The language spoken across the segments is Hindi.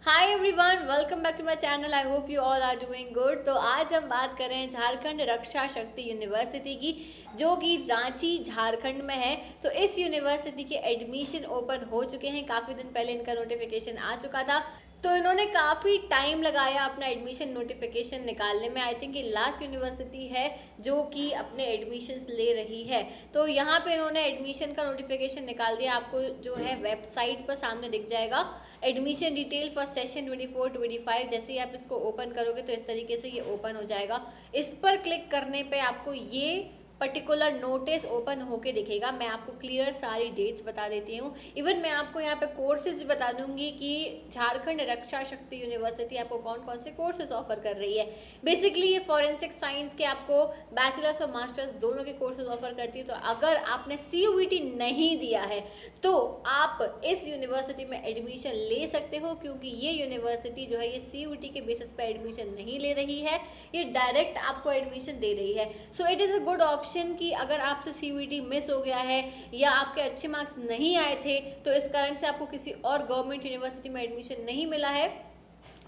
Hi everyone, welcome back to my channel. I hope you all are doing good. तो आज हम बात कर रहे हैं झारखंड रक्षा शक्ति यूनिवर्सिटी की, जो कि रांची झारखंड में है। तो इस यूनिवर्सिटी के एडमिशन ओपन हो चुके हैं। काफ़ी दिन पहले इनका नोटिफिकेशन आ चुका था, तो इन्होंने काफ़ी टाइम लगाया अपना एडमिशन नोटिफिकेशन निकालने में। आई थिंक ये लास्ट यूनिवर्सिटी है जो कि अपने एडमिशन्स ले रही है। तो यहाँ पे इन्होंने एडमिशन का नोटिफिकेशन निकाल दिया। आपको जो है वेबसाइट पर सामने दिख जाएगा एडमिशन डिटेल फॉर सेशन 24-25। जैसे ही आप इसको ओपन करोगे तो इस तरीके से ये ओपन हो जाएगा। इस पर क्लिक करने पे आपको ये पर्टिकुलर नोटिस ओपन होके दिखेगा। मैं आपको क्लियर सारी डेट्स बता देती हूँ। इवन मैं आपको यहाँ पे कोर्सेज भी बता दूंगी कि झारखंड रक्षा शक्ति यूनिवर्सिटी आपको कौन कौन से कोर्सेज ऑफर कर रही है। बेसिकली ये फॉरेंसिक साइंस के आपको बैचलर्स और मास्टर्स दोनों के कोर्सेज ऑफर करती है। तो अगर आपने CUET नहीं दिया है तो आप इस यूनिवर्सिटी में एडमिशन ले सकते हो, क्योंकि ये यूनिवर्सिटी जो है ये CUET के बेसिस पर एडमिशन नहीं ले रही है, ये डायरेक्ट आपको एडमिशन दे रही है। So it is a good option कि अगर आपसे CUET मिस हो गया है या आपके अच्छे मार्क्स नहीं आए थे, तो इस कारण से आपको किसी और गवर्नमेंट यूनिवर्सिटी में एडमिशन नहीं मिला है,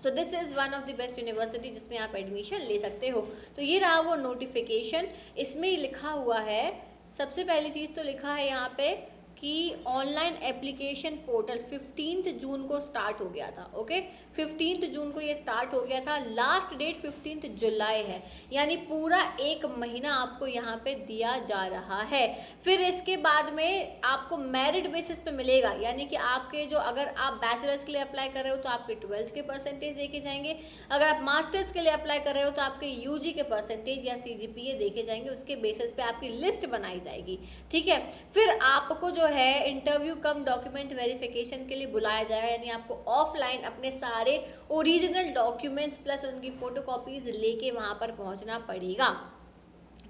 so this is one of the best university जिसमें आप एडमिशन ले सकते हो। तो ये रहा वो नोटिफिकेशन। इसमें लिखा हुआ है, सबसे पहली चीज़ तो लिखा है यहाँ पे कि ऑनलाइन एप्लीकेशन पोर्टल 15 जून को स्टार्ट हो गया था। ओके, 15 जून को ये स्टार्ट हो गया था। लास्ट डेट 15 जुलाई है, यानी पूरा एक महीना आपको यहाँ पे दिया जा रहा है। फिर इसके बाद में आपको मेरिट बेसिस पे मिलेगा, यानी कि आपके जो, अगर आप बैचलर्स के लिए अप्लाई कर रहे हो तो आपके 12th के परसेंटेज देखे जाएंगे। अगर आप मास्टर्स के लिए अप्लाई कर रहे हो तो आपके UG के परसेंटेज या CGPA देखे जाएंगे। उसके बेसिस पे आपकी लिस्ट बनाई जाएगी। ठीक है, फिर आपको जो है इंटरव्यू कम डॉक्यूमेंट वेरिफिकेशन के लिए बुलाया जाएगा, यानी आपको ऑफलाइन अपने सारे ओरिजिनल डॉक्यूमेंट्स प्लस उनकी फोटोकॉपीज लेके वहां पर पहुंचना पड़ेगा।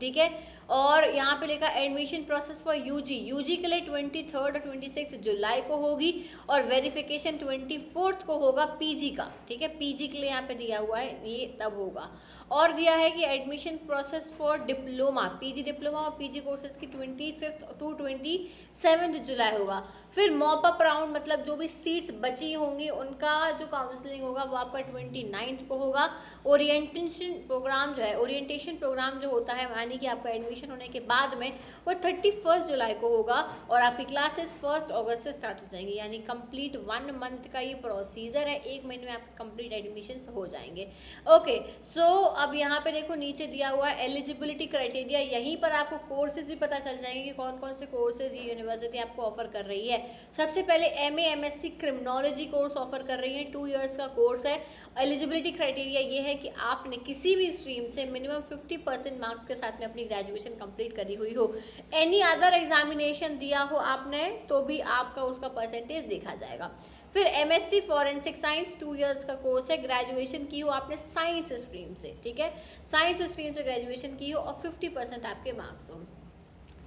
ठीक है, और यहाँ पे लिखा एडमिशन प्रोसेस फॉर यूजी के लिए 23 और 26 जुलाई को होगी, और वेरिफिकेशन 24 को होगा पीजी का। ठीक है, पीजी के लिए यहाँ पे दिया हुआ है, ये तब होगा। और दिया है कि admission process for diploma, PG diploma और पीजी कोर्सेज की 25 टू 27 जुलाई होगा। फिर मॉप अप राउंड, मतलब जो भी सीट्स बची होंगी उनका जो काउंसलिंग होगा वो आपका 29 को होगा। ओरिएंटेशन प्रोग्राम जो है, ओरिएंटेशन प्रोग्राम जो होता है, यानी कि आपका एडमिशन होने के बाद में, वो 31 जुलाई को होगा, और आपकी क्लासेस 1 अगस्त से स्टार्ट हो जाएंगी। यानी कंप्लीट 1 मंथ का ये प्रोसीजर है, 1 महीने में आपके कंप्लीट एडमिशन हो जाएंगे। ओके, सो अब यहाँ पे देखो नीचे दिया हुआ है एलिजिबिलिटी क्राइटेरिया। यहीं पर आपको कोर्सेज भी पता चल जाएंगे कि कौन कौन से कोर्सेज ये यूनिवर्सिटी आपको ऑफर कर रही है। सबसे पहले MA MSc criminology course offer कर रही है, 2 इयर्स का कोर्स है। एलिजिबिलिटी क्राइटेरिया ये है कि आपने किसी भी स्ट्रीम से मिनिमम 50% मार्क्स के साथ में अपनी ग्रेजुएशन कंप्लीट करी हुई हो। एनी अदर एग्जामिनेशन दिया हो आपने तो भी आपका उसका परसेंटेज देखा जाएगा। फिर MSc फॉरेंसिक साइंस 2 इयर्स का कोर्स है, ग्रेजुएशन की हो आपने साइंस स्ट्रीम से। ठीक है, साइंस स्ट्रीम से ग्रेजुएशन की हो और 50% आपके मार्क्स हो।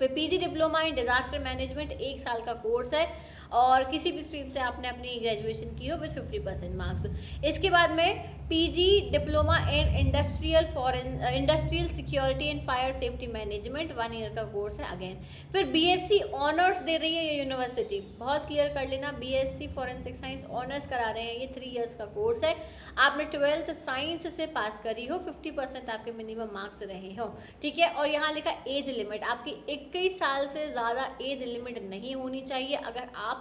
फिर PG diploma in disaster management 1 साल का कोर्स है, और किसी भी स्ट्रीम से आपने अपनी ग्रेजुएशन की हो विद 50% मार्क्स। इसके बाद में PG diploma in industrial security and fire safety management 1 year का कोर्स है अगेन। फिर BSc ऑनर्स दे रही है ये यूनिवर्सिटी, बहुत क्लियर कर लेना, BSc फॉरेंसिक साइंस ऑनर्स करा रहे हैं। ये 3 इयर्स का कोर्स है। आपने 12th साइंस से पास करी हो, 50% आपके मिनिमम मार्क्स रहे हो। ठीक है, और यहाँ लिखा एज लिमिट, आपकी 21 साल से ज़्यादा एज लिमिट नहीं होनी चाहिए अगर आप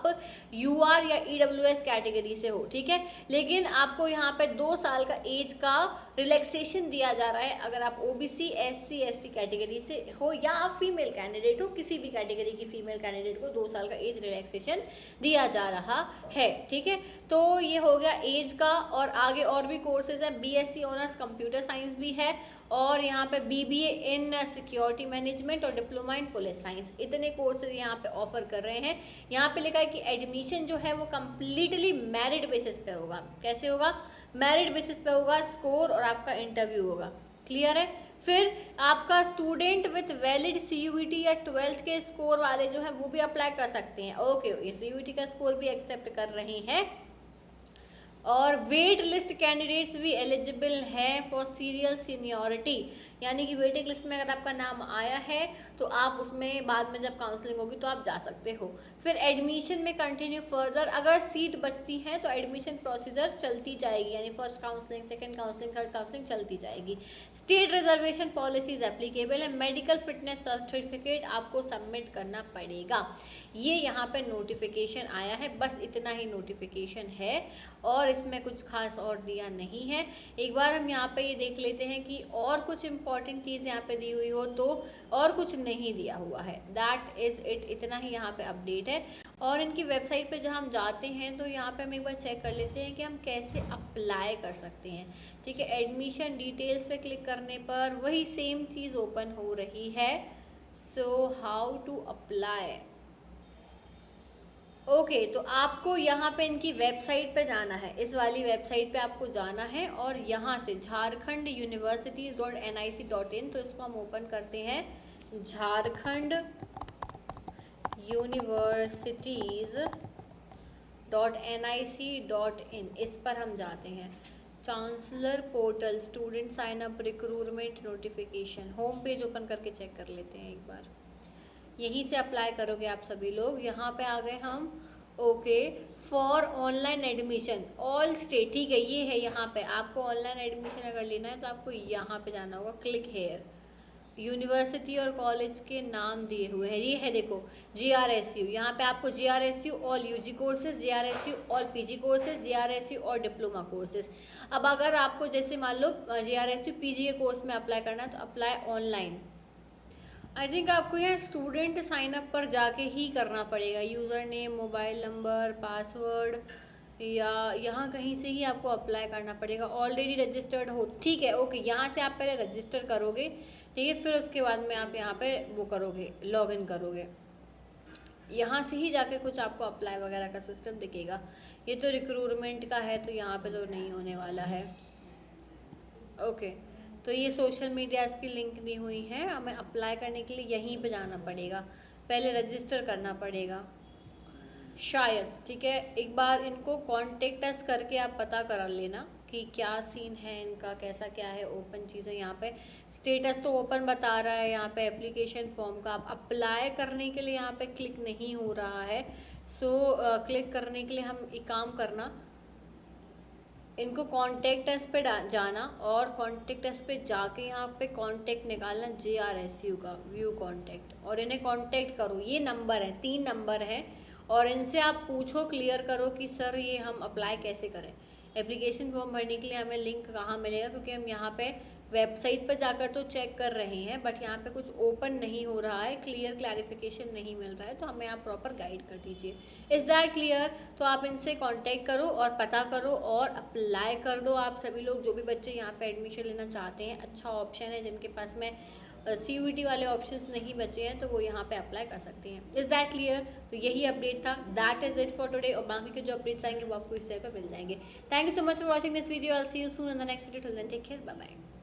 UR या EWS कैटेगरी से हो। ठीक है, लेकिन आपको यहाँ पे 2 साल का एज का रिलैक्सेशन दिया जा रहा है अगर आप OBC SC ST कैटेगरी से हो, या आप फीमेल कैंडिडेट हो, किसी भी कैटेगरी की फीमेल कैंडिडेट को 2 साल का एज रिलैक्सेशन दिया जा रहा है। ठीक है, तो ये हो गया एज का। और आगे और भी कोर्सेज हैं, BSc ऑनर्स कंप्यूटर साइंस भी है, और यहाँ पे BBA इन सिक्योरिटी मैनेजमेंट और डिप्लोमा इन पुलिस साइंस, इतने कोर्सेज यहाँ पे ऑफर कर रहे हैं। यहाँ पे लिखा है कि एडमिशन जो है वो कम्प्लीटली मेरिट बेसिस पे होगा। कैसे होगा? मेरिट बेसिस पे होगा, स्कोर और आपका इंटरव्यू होगा। क्लियर है? फिर आपका स्टूडेंट विथ वैलिड CUET या 12th के स्कोर वाले जो है वो भी अप्लाई कर सकते हैं। ओके, ये CUET का स्कोर भी एक्सेप्ट कर रहे हैं, और वेट लिस्ट कैंडिडेट्स भी एलिजिबल हैं फॉर सीरियल सीनियोरिटी। यानी कि वेटिंग लिस्ट में अगर आपका नाम आया है तो आप उसमें बाद में जब काउंसलिंग होगी तो आप जा सकते हो। फिर एडमिशन में कंटिन्यू फर्दर, अगर सीट बचती है तो एडमिशन प्रोसीजर चलती जाएगी, यानी first counselling, second counselling, third counselling चलती जाएगी। स्टेट रिजर्वेशन पॉलिसीज एप्लीकेबल है। मेडिकल फिटनेस सर्टिफिकेट आपको सबमिट करना पड़ेगा। ये यहाँ पे नोटिफिकेशन आया है, बस इतना ही नोटिफिकेशन है और इसमें कुछ खास और दिया नहीं है। एक बार हम यहाँ पे ये देख लेते हैं कि और कुछ इम्पॉर्टेंट चीज़ यहाँ पे दी हुई हो तो, और कुछ नहीं दिया हुआ है। दैट इज़ इट, इतना ही यहाँ पे अपडेट है। और इनकी वेबसाइट पे जब हम जाते हैं तो यहाँ पे हम एक बार चेक कर लेते हैं कि हम कैसे अप्लाई कर सकते हैं। ठीक है, एडमिशन डिटेल्स पे क्लिक करने पर वही सेम चीज़ ओपन हो रही है। So how to apply. Okay तो आपको यहाँ पे इनकी वेबसाइट पे जाना है, इस वाली वेबसाइट पे आपको जाना है और यहाँ से झारखंड universities.nic.in, तो इसको हम ओपन करते हैं। झारखंड universities.nic.in, इस पर हम जाते हैं। Chancellor portal, student sign up, recruitment notification, home page open करके चेक कर लेते हैं एक बार। यहीं से अप्लाई करोगे आप सभी लोग। यहाँ पे आ गए हम। Okay, for online admission all state, ठीक है, ये है। यहाँ पे आपको ऑनलाइन एडमिशन अगर लेना है तो आपको यहाँ पे जाना होगा, क्लिक हेयर। यूनिवर्सिटी और कॉलेज के नाम दिए हुए हैं, ये है देखो GRSU। यहाँ पे आपको GRSU all UG courses, GRSU all PG courses, GRSU और डिप्लोमा कोर्सेज। अब अगर आपको जैसे मान लो GRSU PG के कोर्स में अप्लाई करना है तो अप्लाई ऑनलाइन। आई थिंक आपको यहाँ स्टूडेंट साइन अप पर जाके ही करना पड़ेगा। User name, mobile number, password, या यहाँ कहीं से ही आपको अप्लाई करना पड़ेगा। ऑलरेडी रजिस्टर्ड हो, ठीक है, ओके। यहाँ से आप पहले रजिस्टर करोगे, ठीक है, फिर उसके बाद में आप यहाँ पे वो करोगे, लॉगिन करोगे। यहाँ से ही जाके कुछ आपको अप्लाई वगैरह का सिस्टम दिखेगा। ये तो रिक्रूटमेंट का है तो यहाँ पे तो नहीं होने वाला है। ओके, तो ये सोशल मीडियाज़ की लिंक दी हुई है। हमें अप्लाई करने के लिए यहीं पे जाना पड़ेगा, पहले रजिस्टर करना पड़ेगा शायद। ठीक है, एक बार इनको कॉन्टेक्ट अस करके आप पता कर लेना कि क्या सीन है इनका, कैसा क्या है। ओपन चीज़ें यहाँ पे स्टेटस तो ओपन बता रहा है। यहाँ पे एप्लीकेशन फॉर्म का आप अप्लाई करने के लिए यहाँ पे क्लिक नहीं हो रहा है। सो क्लिक करने के लिए हम एक काम करना, इनको कॉन्टेक्ट अस पे जाना और कॉन्टेक्ट अस पे जाके यहाँ पे कॉन्टेक्ट निकालना GRSU का, व्यू कॉन्टेक्ट, और इन्हें कॉन्टेक्ट करो। ये नंबर है, 3 नंबर है, और इनसे आप पूछो, क्लियर करो कि सर ये हम अप्लाई कैसे करें। एप्लीकेशन फॉर्म भरने के लिए हमें लिंक कहाँ मिलेगा, क्योंकि हम यहाँ पे वेबसाइट पर जाकर तो चेक कर रहे हैं बट यहाँ पे कुछ ओपन नहीं हो रहा है, क्लियर क्लैरिफिकेशन नहीं मिल रहा है, तो हमें आप प्रॉपर गाइड कर दीजिए। Is that clear? तो आप इनसे कांटेक्ट करो और पता करो और अप्लाई कर दो। आप सभी लोग जो भी बच्चे यहाँ पे एडमिशन लेना चाहते हैं, अच्छा ऑप्शन है। जिनके पास में CUET वाले ऑप्शंस नहीं बचे हैं तो वो यहाँ पे अप्लाई कर सकते हैं। Is that clear? तो यही अपडेट था। That is it for today, और बाकी के जो अपडेट्स आएंगे वो आपको इस चैनल पर मिल जाएंगे। Thank you so much for watching this video. I will see you soon in the next video. Till then take care, bye bye.